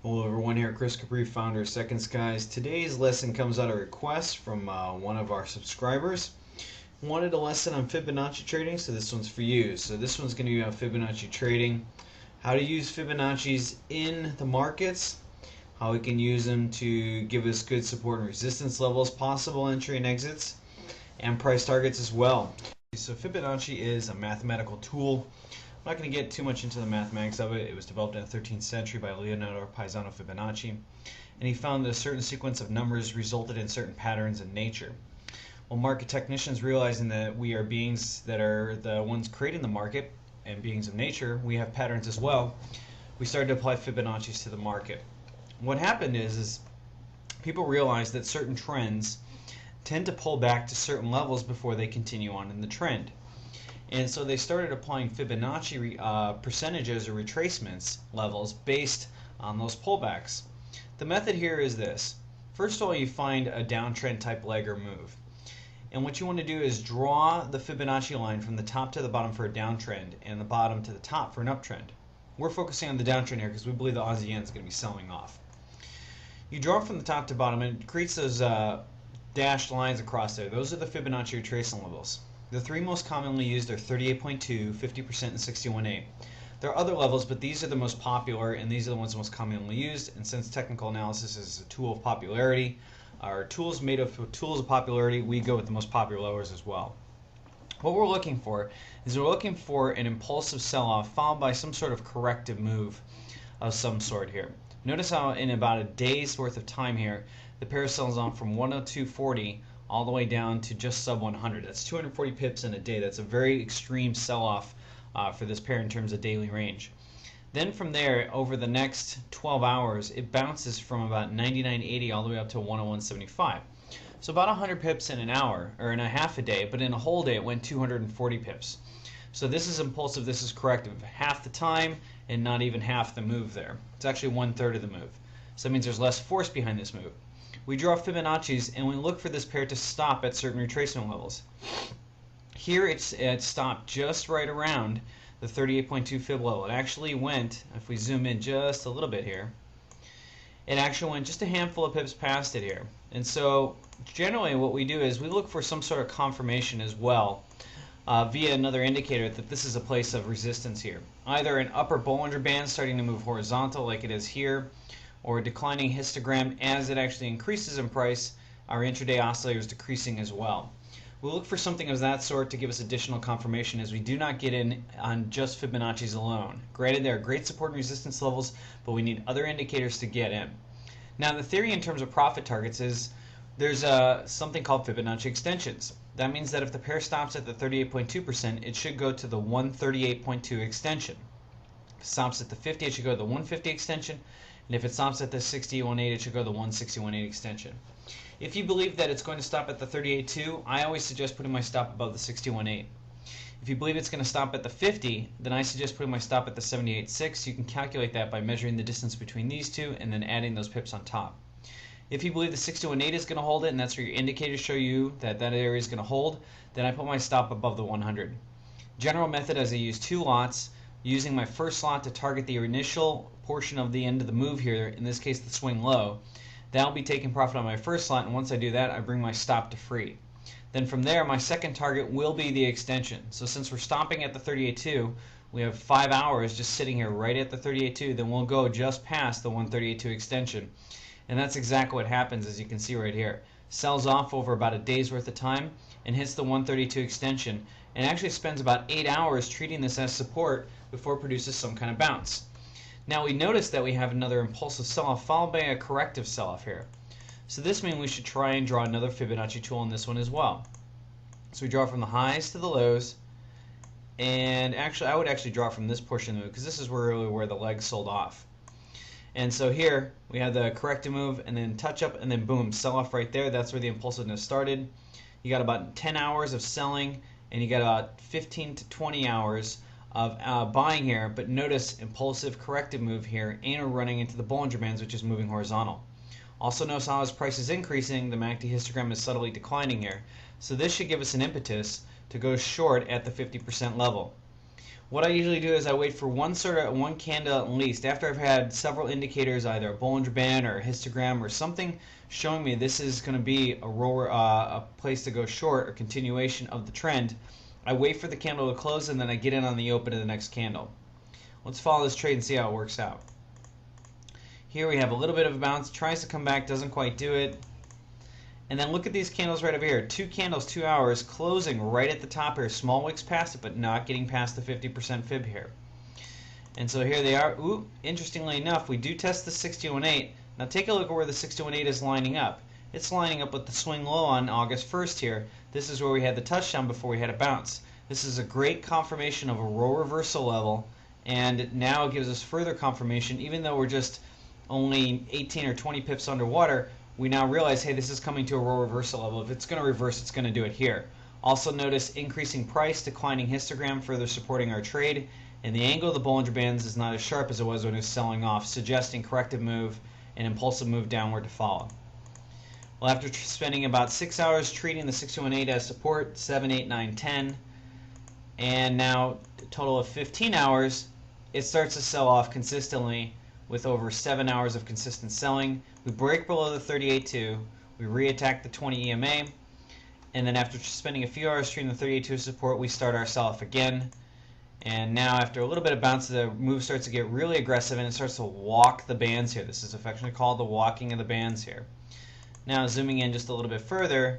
Hello everyone, here Chris Capri, founder of Second Skies. Today's lesson comes out of a request from one of our subscribers. Wanted a lesson on Fibonacci trading, so this one's for you. So this one's going to be about Fibonacci trading, how to use Fibonacci's in the markets, how we can use them to give us good support and resistance levels, possible entry and exits, and price targets as well. So Fibonacci is a mathematical tool. I'm not going to get too much into the mathematics of it. It was developed in the 13th century by Leonardo Paisano Fibonacci, and he found that a certain sequence of numbers resulted in certain patterns in nature. Well, market technicians, realizing that we are beings that are the ones creating the market and beings of nature, we have patterns as well, we started to apply Fibonacci's to the market. What happened is people realized that certain trends tend to pull back to certain levels before they continue on in the trend. And so they started applying Fibonacci percentages or retracements levels based on those pullbacks. The method here is this. First of all, you find a downtrend type leg or move. And what you want to do is draw the Fibonacci line from the top to the bottom for a downtrend and the bottom to the top for an uptrend. We're focusing on the downtrend here because we believe the Aussie yen is going to be selling off. You draw from the top to bottom and it creates those dashed lines across there. Those are the Fibonacci retracement levels. The three most commonly used are 38.2, 50%, and 61.8. There are other levels, but these are the most popular, and these are the ones most commonly used. And since technical analysis is a tool of popularity, our tools made of tools of popularity, we go with the most popular levels as well. What we're looking for is we're looking for an impulsive sell-off followed by some sort of corrective move of some sort here. Notice how in about a day's worth of time here, the pair sells on from 102.40 all the way down to just sub 100. That's 240 pips in a day. That's a very extreme sell-off for this pair in terms of daily range. Then from there, over the next 12 hours, it bounces from about 99.80 all the way up to 101.75. So about 100 pips in an hour, or in a half a day, but in a whole day it went 240 pips. So this is impulsive, this is corrective. Half the time and not even half the move there. It's actually 1/3 of the move. So that means there's less force behind this move. We draw Fibonacci's and we look for this pair to stop at certain retracement levels. Here it stopped just right around the 38.2 fib level. It actually went, if we zoom in just a little bit here, it actually went just a handful of pips past it here. And so generally what we do is we look for some sort of confirmation as well via another indicator that this is a place of resistance here. Either an upper Bollinger Band starting to move horizontal like it is here, or a declining histogram as it actually increases in price. Our intraday oscillator is decreasing as well. We'll look for something of that sort to give us additional confirmation, as we do not get in on just Fibonacci's alone. Granted, there are great support and resistance levels, but we need other indicators to get in. Now the theory in terms of profit targets is there's something called Fibonacci extensions. That means that if the pair stops at the 38.2%, it should go to the 138.2 extension. If it stops at the 50, it should go to the 150 extension. And if it stops at the 61.8, it should go to the 161.8 extension. If you believe that it's going to stop at the 38.2, I always suggest putting my stop above the 61.8. If you believe it's going to stop at the 50, then I suggest putting my stop at the 78.6. You can calculate that by measuring the distance between these two and then adding those pips on top. If you believe the 61.8 is going to hold it, and that's where your indicators show you that that area is going to hold, then I put my stop above the 100. General method is I use two lots, using my first slot to target the initial portion of the end of the move here, in this case the swing low. That'll be taking profit on my first slot, and once I do that, I bring my stop to free. Then from there, my second target will be the extension. So since we're stopping at the 38.2, we have 5 hours just sitting here right at the 38.2, then we'll go just past the 138.2 extension. And that's exactly what happens, as you can see right here. Sells off over about a day's worth of time and hits the 132 extension, and actually spends about 8 hours treating this as support before it produces some kind of bounce. Now we notice that we have another impulsive sell-off followed by a corrective sell-off here. So this means we should try and draw another Fibonacci tool in this one as well. So we draw from the highs to the lows, and actually I would actually draw from this portion of the move because this is really where the leg sold off. And so here we have the corrective move and then touch up and then boom, sell off right there. That's where the impulsiveness started. You got about 10 hours of selling and you got about 15 to 20 hours of buying here, but notice impulsive corrective move here, and we're running into the Bollinger Bands, which is moving horizontal. Also notice how as price is increasing, the MACD histogram is subtly declining here. So this should give us an impetus to go short at the 50% level. What I usually do is I wait for one candle at least after I've had several indicators, either a Bollinger Band or a histogram or something showing me this is going to be a place to go short or continuation of the trend. I wait for the candle to close and then I get in on the open of the next candle. Let's follow this trade and see how it works out. Here we have a little bit of a bounce, tries to come back, doesn't quite do it. And then look at these candles right over here. 2 candles, 2 hours, closing right at the top here. Small wicks past it, but not getting past the 50% fib here. And so here they are. Ooh, interestingly enough, we do test the 6018. Now take a look at where the 6018 is lining up. It's lining up with the swing low on August 1st here. This is where we had the touchdown before we had a bounce. This is a great confirmation of a row reversal level, and now it gives us further confirmation. Even though we're just only 18 or 20 pips underwater, we now realize, hey, this is coming to a row reversal level. If it's going to reverse, it's going to do it here. Also notice increasing price, declining histogram, further supporting our trade. And the angle of the Bollinger Bands is not as sharp as it was when it was selling off, suggesting corrective move and impulsive move downward to follow. Well, after spending about 6 hours treating the 6018 as support, 7, 8, 9, 10, and now a total of 15 hours, it starts to sell off consistently with over 7 hours of consistent selling. We break below the 38.2, we re-attack the 20 EMA, and then after spending a few hours treating the 38.2 support, we start our sell-off again. And now after a little bit of bounce, the move starts to get really aggressive and it starts to walk the bands here. This is affectionately called the walking of the bands here. Now zooming in just a little bit further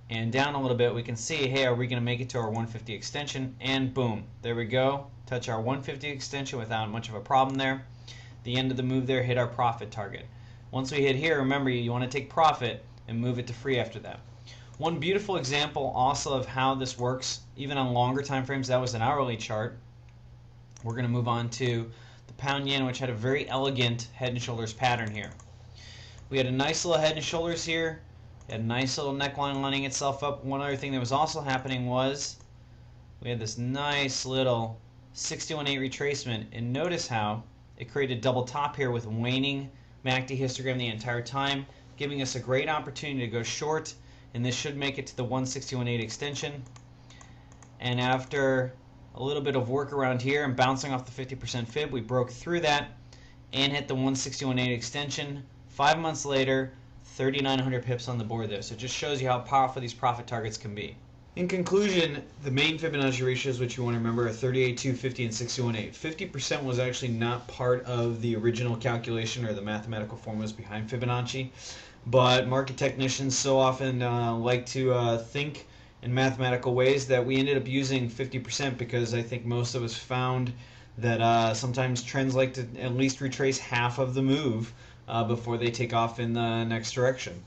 and down a little bit, we can see, hey, are we going to make it to our 150 extension? And boom, there we go. Touch our 150 extension without much of a problem there. The end of the move there hit our profit target. Once we hit here, remember, you want to take profit and move it to free after that. One beautiful example also of how this works, even on longer time frames, that was an hourly chart. We're going to move on to the pound yen, which had a very elegant head and shoulders pattern here. We had a nice little head and shoulders here, had a nice little neckline lining itself up. One other thing that was also happening was we had this nice little 61.8 retracement, and notice how it created double top here with waning MACD histogram the entire time, giving us a great opportunity to go short, and this should make it to the 161.8 extension. And after a little bit of work around here and bouncing off the 50% fib, we broke through that and hit the 161.8 extension. 5 months later, 3,900 pips on the board there. So it just shows you how powerful these profit targets can be. In conclusion, the main Fibonacci ratios which you want to remember are 38.2, 50, and 61.8. 50% was actually not part of the original calculation or the mathematical formulas behind Fibonacci, but market technicians so often like to think in mathematical ways that we ended up using 50% because I think most of us found that sometimes trends like to at least retrace half of the move before they take off in the next direction.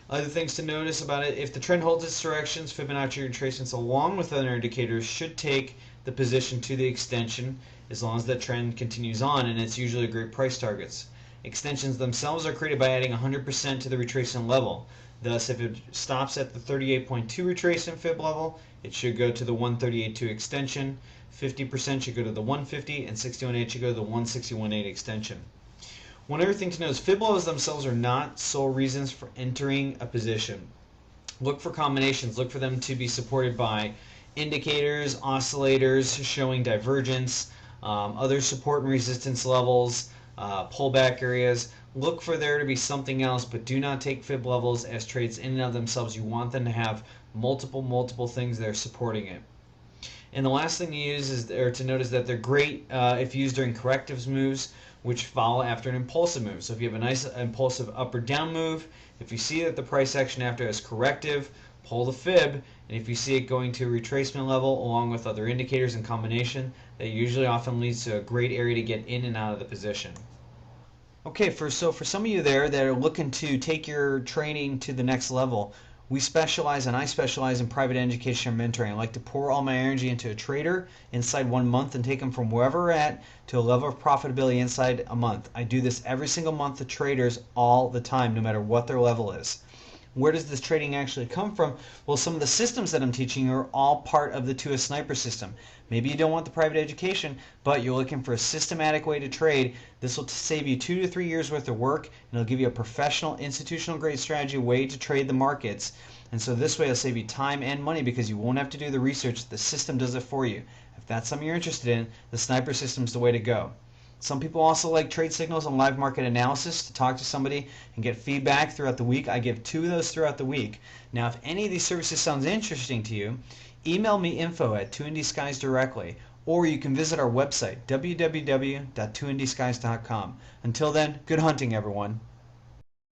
Other things to notice about it: if the trend holds its directions, Fibonacci retracements along with other indicators should take the position to the extension as long as that trend continues on, and it's usually great price targets. Extensions themselves are created by adding 100% to the retracement level. Thus, if it stops at the 38.2 retracement fib level, it should go to the 138.2 extension, 50% should go to the 150, and 61.8 should go to the 161.8 extension. One other thing to know is fib levels themselves are not sole reasons for entering a position. Look for combinations. Look for them to be supported by indicators, oscillators showing divergence, other support and resistance levels, pullback areas. Look for there to be something else, but do not take fib levels as trades in and of themselves. You want them to have multiple things that are supporting it. And the last thing to use is, or to notice, that they're great if used during corrective moves, which follow after an impulsive move. So if you have a nice impulsive up or down move, if you see that the price action after is corrective, pull the fib, and if you see it going to a retracement level along with other indicators in combination, that usually often leads to a great area to get in and out of the position. Okay, so for some of you there that are looking to take your training to the next level, we specialize, and I specialize in private education and mentoring. I like to pour all my energy into a trader inside 1 month and take them from wherever we're at to a level of profitability inside a month. I do this every single month to traders all the time, no matter what their level is. Where does this trading actually come from? Well, some of the systems that I'm teaching are all part of the 2S Sniper system. Maybe you don't want the private education, but you're looking for a systematic way to trade. This will save you 2 to 3 years worth of work, and it'll give you a professional, institutional grade strategy way to trade the markets. And so this way it'll save you time and money because you won't have to do the research. The system does it for you. If that's something you're interested in, the sniper system is the way to go. Some people also like trade signals and live market analysis, to talk to somebody and get feedback throughout the week. I give 2 of those throughout the week. Now, if any of these services sounds interesting to you, email me info@2ndskies directly, or you can visit our website, www.2ndskies.com. Until then, good hunting, everyone.